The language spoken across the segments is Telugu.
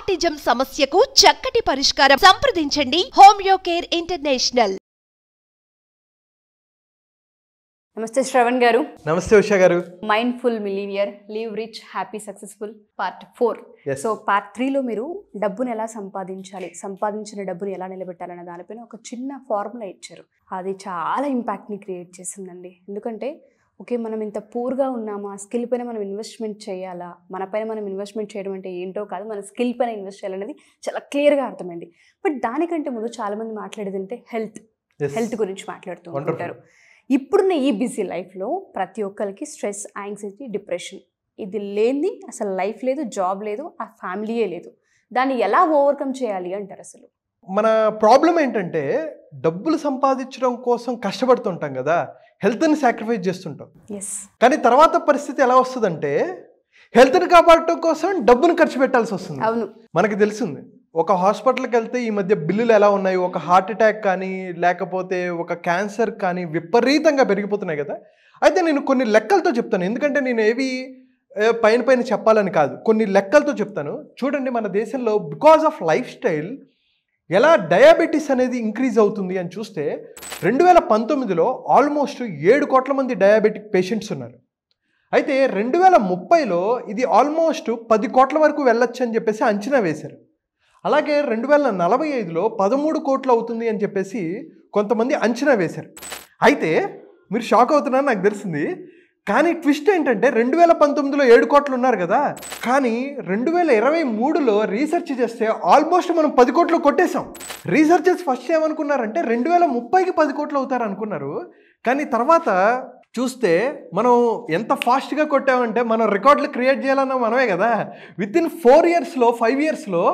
ఆటిజం సమస్యకు చక్కటి పరిష్కారం సంప్రదించండి హోమియో కేర్ ఇంటర్నేషనల్. నమస్తే శ్రవణ్ గారు. నమస్తే ఉషా గారు. Mindful millionaire, live rich, happy, successful part 4. So part 3లో మీరు డబ్బును ఎలా సంపాదించాలి, సంపాదించిన డబ్బుని ఎలా నిలబెట్టాలనే దానిపైన ఒక చిన్న ఫార్ములా ఇచ్చారు. అది చాలా ఇంపాక్ట్ని క్రియేట్ చేసిందండి. ఎందుకంటే ఓకే, మనం ఇంత పూర్గా ఉన్నామా, స్కిల్ పైన మనం ఇన్వెస్ట్మెంట్ చేయాలా, మన పైన మనం ఇన్వెస్ట్మెంట్ చేయడం అంటే ఏంటో కాదు, మన స్కిల్ పైన ఇన్వెస్ట్ చేయాలనేది చాలా క్లియర్గా అర్థమైంది. బట్ దానికంటే ముందు చాలామంది మాట్లాడేది అంటే హెల్త్ గురించి మాట్లాడుతూ ఉంటారు. ఇప్పుడున్న ఈ బిజీ లైఫ్లో ప్రతి ఒక్కరికి స్ట్రెస్, యాంగ్జైటీ, డిప్రెషన్ ఇది లేని అసలు లైఫ్ లేదు, జాబ్ లేదు, ఆ ఫ్యామిలీయే లేదు. దాన్ని ఎలా ఓవర్కమ్ చేయాలి అంటారు? అసలు మన ప్రాబ్లం ఏంటంటే డబ్బులు సంపాదించడం కోసం కష్టపడుతుంటాం కదా, హెల్త్ని సాక్రిఫైస్ చేస్తుంటాం. కానీ తర్వాత పరిస్థితి ఎలా వస్తుందంటే హెల్త్ని కాపాడటం కోసం డబ్బును ఖర్చు పెట్టాల్సి వస్తుంది. అవును, మనకి తెలిసింది. ఒక హాస్పిటల్కి వెళ్తే ఈ మధ్య బిల్లులు ఎలా ఉన్నాయి, ఒక హార్ట్ అటాక్ కానీ లేకపోతే ఒక క్యాన్సర్ కానీ విపరీతంగా పెరిగిపోతున్నాయి కదా. అయితే నేను కొన్ని లెక్కలతో చెప్తాను, ఎందుకంటే నేను ఏవి పైన చెప్పాలని కాదు, కొన్ని లెక్కలతో చెప్తాను. చూడండి, మన దేశంలో బికాజ్ ఆఫ్ లైఫ్ స్టైల్ ఎలా డయాబెటీస్ అనేది ఇంక్రీజ్ అవుతుంది అని చూస్తే 2019లో ఆల్మోస్ట్ 7 కోట్ల మంది డయాబెటిక్ పేషెంట్స్ ఉన్నారు. అయితే 2030లో ఇది ఆల్మోస్ట్ 10 కోట్ల వరకు వెళ్ళొచ్చు అని చెప్పేసి అంచనా వేశారు. అలాగే 2045లో 13 కోట్లు అవుతుంది అని చెప్పేసి కొంతమంది అంచనా వేశారు. అయితే మీరు షాక్ అవుతున్నారని నాకు తెలిసింది. కానీ ట్విస్ట్ ఏంటంటే 2019లో 7 కోట్లు ఉన్నారు కదా, కానీ 2023లో రీసెర్చ్ చేస్తే ఆల్మోస్ట్ మనం 10 కోట్లు కొట్టేశాం. రీసెర్చర్స్ ఫస్ట్ ఏమనుకున్నారంటే 2030కి 10 కోట్లు అవుతారు అనుకున్నారు. కానీ తర్వాత చూస్తే మనం ఎంత ఫాస్ట్గా కొట్టామంటే మనం రికార్డులు క్రియేట్ చేయాలన్నా మనమే కదా. వితిన్ 4 ఇయర్స్లో 5 ఇయర్స్లో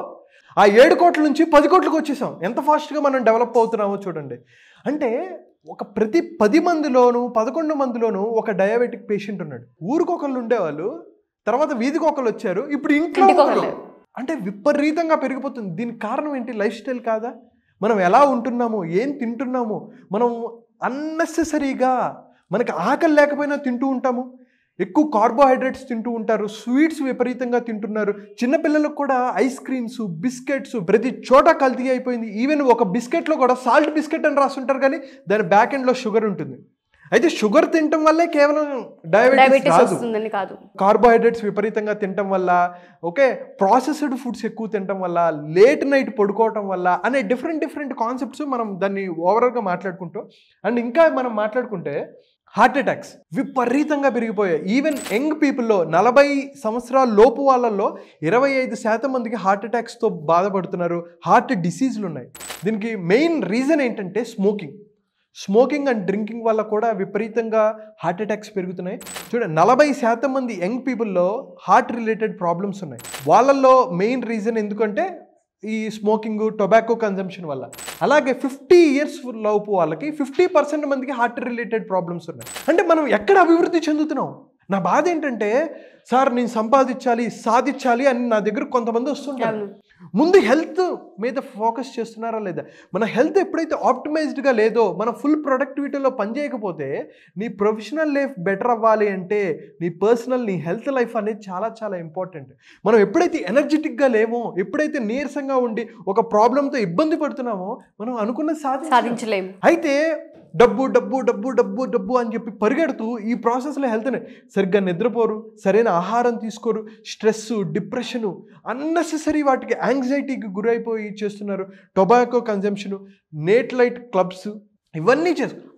ఆ 7 కోట్ల నుంచి 10 కోట్లకు వచ్చేసాం. ఎంత ఫాస్ట్గా మనం డెవలప్ అవుతున్నామో చూడండి. అంటే ప్రతి 10 మందిలోనూ 11 మందిలోనూ ఒక డయాబెటిక్ పేషెంట్ ఉన్నాడు. ఊరికొకళ్ళు ఉండేవాళ్ళు, తర్వాత వీధికి ఒకళ్ళు వచ్చారు, ఇప్పుడు ఇంట్లో అంటే విపరీతంగా పెరిగిపోతుంది. దీనికి కారణం ఏంటి? లైఫ్ స్టైల్ కాదా? మనం ఎలా ఉంటున్నాము, ఏం తింటున్నాము, మనం అన్నెసెసరీగా మనకి ఆకలి లేకపోయినా తింటూ ఉంటాము, ఎక్కువ కార్బోహైడ్రేట్స్ తింటూ ఉంటారు, స్వీట్స్ విపరీతంగా తింటున్నారు. చిన్నపిల్లలకు కూడా ఐస్ క్రీమ్స్, బిస్కెట్స్ ప్రతి చోట కల్తీ అయిపోయింది. ఈవెన్ ఒక బిస్కెట్లో కూడా సాల్ట్ బిస్కెట్ అని రాస్తుంటారు, కానీ దాని బ్యాక్ ఎండ్లో షుగర్ ఉంటుంది. అయితే షుగర్ తినటం వల్లే కేవలం డయాబెటీస్ కాదు, కార్బోహైడ్రేట్స్ విపరీతంగా తినటం వల్ల, ఓకే, ప్రాసెస్డ్ ఫుడ్స్ ఎక్కువ తినటం వల్ల, లేట్ నైట్ పడుకోవటం వల్ల అనే డిఫరెంట్ కాన్సెప్ట్స్ మనం దాన్ని ఓవరాల్గా మాట్లాడుకుంటాం. అండ్ ఇంకా మనం మాట్లాడుకుంటే హార్ట్ అటాక్స్ విపరీతంగా పెరిగిపోయాయి. ఈవెన్ యంగ్ పీపుల్లో 40 సంవత్సరాల లోపు వాళ్ళల్లో 25% మందికి హార్ట్ అటాక్స్తో బాధపడుతున్నారు. హార్ట్ డిసీజులు ఉన్నాయి. దీనికి మెయిన్ రీజన్ ఏంటంటే స్మోకింగ్ అండ్ డ్రింకింగ్ వల్ల కూడా విపరీతంగా హార్ట్ అటాక్స్ పెరుగుతున్నాయి. చూడండి, 40% మంది యంగ్ పీపుల్లో హార్ట్ రిలేటెడ్ ప్రాబ్లమ్స్ ఉన్నాయి. వాళ్ళల్లో మెయిన్ రీజన్ ఎందుకంటే ఈ స్మోకింగ్, టొబాకో కన్జంప్షన్ వల్ల. అలాగే 50 ఇయర్స్ లోపు వాళ్ళకి 50% మందికి హార్ట్ రిలేటెడ్ ప్రాబ్లమ్స్ ఉన్నాయి. అంటే మనం ఎక్కడ అభివృద్ధి చెందుతున్నాం? నా బాధ ఏంటంటే, సార్ నేను సాధించాలి అని నా దగ్గర కొంతమంది వస్తుంటారు. ముందు హెల్త్ మీద ఫోకస్ చేస్తున్నారా లేదా? మన హెల్త్ ఎప్పుడైతే ఆప్టిమైజ్డ్గా లేదో, మన ఫుల్ ప్రొడక్టివిటీలో పనిచేయకపోతే నీ ప్రొఫెషనల్ లైఫ్ బెటర్ అవ్వాలి అంటే నీ హెల్త్ లైఫ్ అనేది చాలా చాలా ఇంపార్టెంట్. మనం ఎప్పుడైతే ఎనర్జెటిక్గా లేమో, ఎప్పుడైతే నీరసంగా ఉండి ఒక ప్రాబ్లంతో ఇబ్బంది పడుతున్నామో, మనం అనుకున్నది సాధించలేము. అయితే డబ్బు డబ్బు డబ్బు డబ్బు డబ్బు అని చెప్పి పరిగెడుతూ ఈ ప్రాసెస్లో హెల్త్ని సరిగ్గా నిద్రపోరు, సరైన ఆహారం తీసుకోరు, స్ట్రెస్, డిప్రెషను, అన్నెసెసరీ వాటికి యాంగ్జైటీకి గురైపోయి చేస్తున్నారు. Tobacco consumption, night light clubs, ఇవన్నీ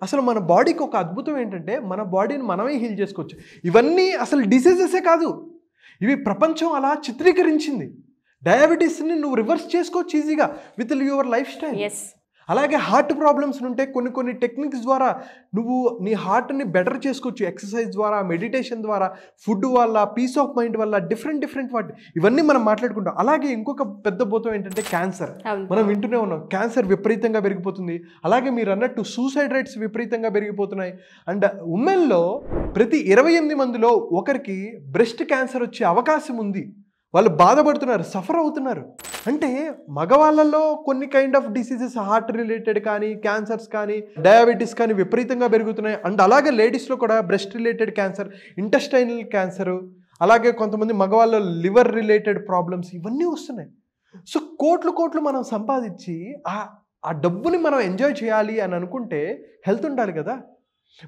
అసలు మన బాడీకి ఒక అద్భుతం ఏంటంటే మన బాడీని మనమే హీల్ చేసుకోవచ్చు. ఇవన్నీ అసలు డిసీజెసే కాదు, ఇవి ప్రపంచం అలా చిత్రీకరించింది. డయాబెటీస్ని నువ్వు రివర్స్ చేసుకోవచ్చు ఈజీగా విత్ యువర్ లైఫ్ స్టైల్. అలాగే హార్ట్ ప్రాబ్లమ్స్ ఉంటే కొన్ని టెక్నిక్స్ ద్వారా నువ్వు నీ హార్ట్ని బెటర్ చేసుకోవచ్చు. ఎక్సర్సైజ్ ద్వారా, మెడిటేషన్ ద్వారా, ఫుడ్ వల్ల, పీస్ ఆఫ్ మైండ్ వల్ల, డిఫరెంట్ వాటి ఇవన్నీ మనం మాట్లాడుకుంటాం. అలాగే ఇంకొక పెద్ద భూతం ఏంటంటే క్యాన్సర్. మనం వింటూనే ఉన్నాం, క్యాన్సర్ విపరీతంగా పెరిగిపోతుంది. అలాగే మీరు అన్నట్టు సూసైడ్ రేట్స్ విపరీతంగా పెరిగిపోతున్నాయి. అండ్ ఉమెన్లో ప్రతి 28 మందిలో ఒకరికి బ్రెస్ట్ క్యాన్సర్ వచ్చే అవకాశం ఉంది. వాళ్ళు బాధపడుతున్నారు, సఫర్ అవుతున్నారు. అంటే మగవాళ్ళలో కొన్ని kind of diseases, heart related కానీ, క్యాన్సర్స్ కానీ, డయాబెటీస్ కానీ విపరీతంగా పెరుగుతున్నాయి. అండ్ అలాగే లేడీస్లో కూడా breast related cancer, intestinal cancer, అలాగే కొంతమంది మగవాళ్ళ లివర్ రిలేటెడ్ ప్రాబ్లమ్స్ ఇవన్నీ వస్తున్నాయి. సో కోట్లు మనం సంపాదించి ఆ డబ్బుని మనం ఎంజాయ్ చేయాలి అని అనుకుంటే హెల్త్ ఉండాలి కదా.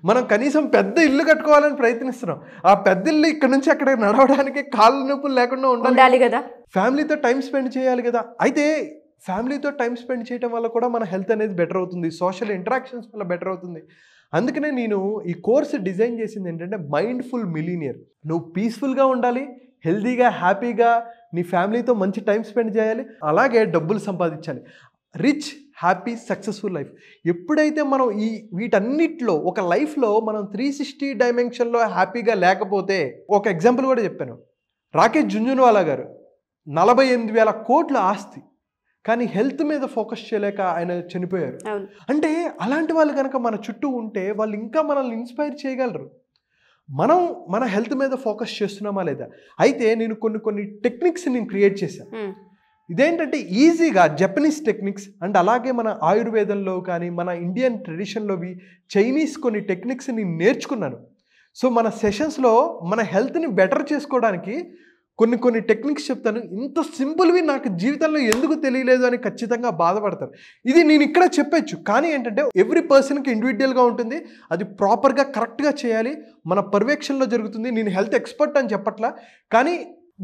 మనం కనీసం పెద్ద ఇల్లు కట్టుకోవాలని ప్రయత్నిస్తున్నాం. ఆ పెద్ద ఇల్లు ఇక్కడ నుంచి అక్కడ నడవడానికి కాళ్ళ నొప్పులు లేకుండా ఉండాలి కదా. ఫ్యామిలీతో టైం స్పెండ్ చేయాలి కదా. అయితే ఫ్యామిలీతో టైం స్పెండ్ చేయడం వల్ల కూడా మన హెల్త్ అనేది బెటర్ అవుతుంది, సోషల్ ఇంటరాక్షన్స్ వల్ల బెటర్ అవుతుంది. అందుకనే నేను ఈ కోర్సు డిజైన్ చేసింది ఏంటంటే మైండ్ఫుల్ మిలీనియర్. నువ్వు పీస్ఫుల్గా ఉండాలి, హెల్తీగా హ్యాపీగా నీ ఫ్యామిలీతో మంచి టైం స్పెండ్ చేయాలి, అలాగే డబ్బులు సంపాదించాలి. Rich happy successful life. ఎప్పుడైతే మనం వీటన్నిటిలో ఒక లైఫ్లో మనం 360 డైమెన్షన్లో హ్యాపీగా లేకపోతే, ఒక ఎగ్జాంపుల్ కూడా చెప్పాను. రాకేష్ జుంజున్వాలా గారు 48,000 కోట్ల ఆస్తి, కానీ హెల్త్ మీద ఫోకస్ చేయలేక ఆయన చనిపోయారు. అంటే అలాంటి వాళ్ళు కనుక మన చుట్టూ ఉంటే వాళ్ళు ఇంకా మనల్ని ఇన్స్పైర్ చేయగలరు. మనం మన హెల్త్ మీద ఫోకస్ చేస్తున్నామా లేదా? అయితే నేను కొన్ని టెక్నిక్స్ నేను క్రియేట్ చేశాను. ఇదేంటంటే ఈజీగా జపనీస్ టెక్నిక్స్ అండ్ అలాగే మన ఆయుర్వేదంలో కానీ మన ఇండియన్ ట్రెడిషన్లోవి చైనీస్ కొన్ని టెక్నిక్స్ నేను నేర్చుకున్నాను. సో మన సెషన్స్లో మన హెల్త్ని బెటర్ చేసుకోవడానికి కొన్ని టెక్నిక్స్ చెప్తాను. ఇంత సింపుల్వి నాకు జీవితంలో ఎందుకు తెలియలేదు అని ఖచ్చితంగా బాధపడతారు. ఇది నేను ఇక్కడ చెప్పచ్చు, కానీ ఏంటంటే ఎవ్రీ పర్సన్కి ఇండివిజువల్గా ఉంటుంది. అది ప్రాపర్గా కరెక్ట్గా చేయాలి, మన పర్యవేక్షణలో జరుగుతుంది. నేను హెల్త్ ఎక్స్పర్ట్ అని చెప్పట్లా, కానీ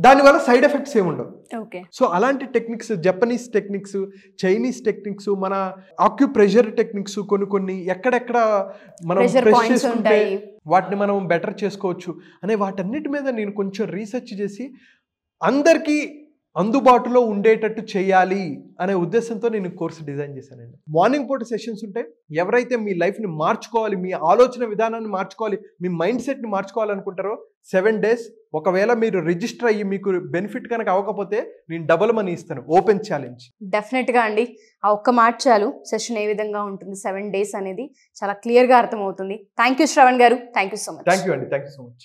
దానివల్ల సైడ్ ఎఫెక్ట్స్ ఏముండవు. ఓకే. సో అలాంటి techniques, Japanese techniques, Chinese techniques, మన ఆక్యుప్రెషర్ టెక్నిక్స్, కొన్ని ఎక్కడెక్కడ మనం ప్రెస్ చేసుకుంటే వాటిని మనం బెటర్ చేసుకోవచ్చు అనే వాటన్నిటి మీద నేను కొంచెం రీసెర్చ్ చేసి అందరికీ అందుబాటులో ఉండేటట్టు చేయాలి అనే ఉద్దేశంతో నేను కోర్సు డిజైన్ చేశానండి. మార్నింగ్ పూట సెషన్స్ ఉంటాయి. ఎవరైతే మీ లైఫ్ని మార్చుకోవాలి, మీ ఆలోచన విధానాన్ని మార్చుకోవాలి, మీ మైండ్ సెట్ని మార్చుకోవాలనుకుంటారో 7 days, ఒకవేళ మీరు రిజిస్టర్ అయ్యి మీకు బెనిఫిట్ కనుక అవ్వకపోతే నేను డబుల్ మనీ ఇస్తాను. Open challenge. డెఫినెట్గా అండి, ఆ ఒక్క మాట చాలు. సెషన్ ఏ విధంగా ఉంటుంది 7 days అనేది చాలా క్లియర్గా అర్థమవుతుంది. థ్యాంక్ యూ శ్రవణ్ గారు. Thank you so much. Thank you అండి. Thank you so much.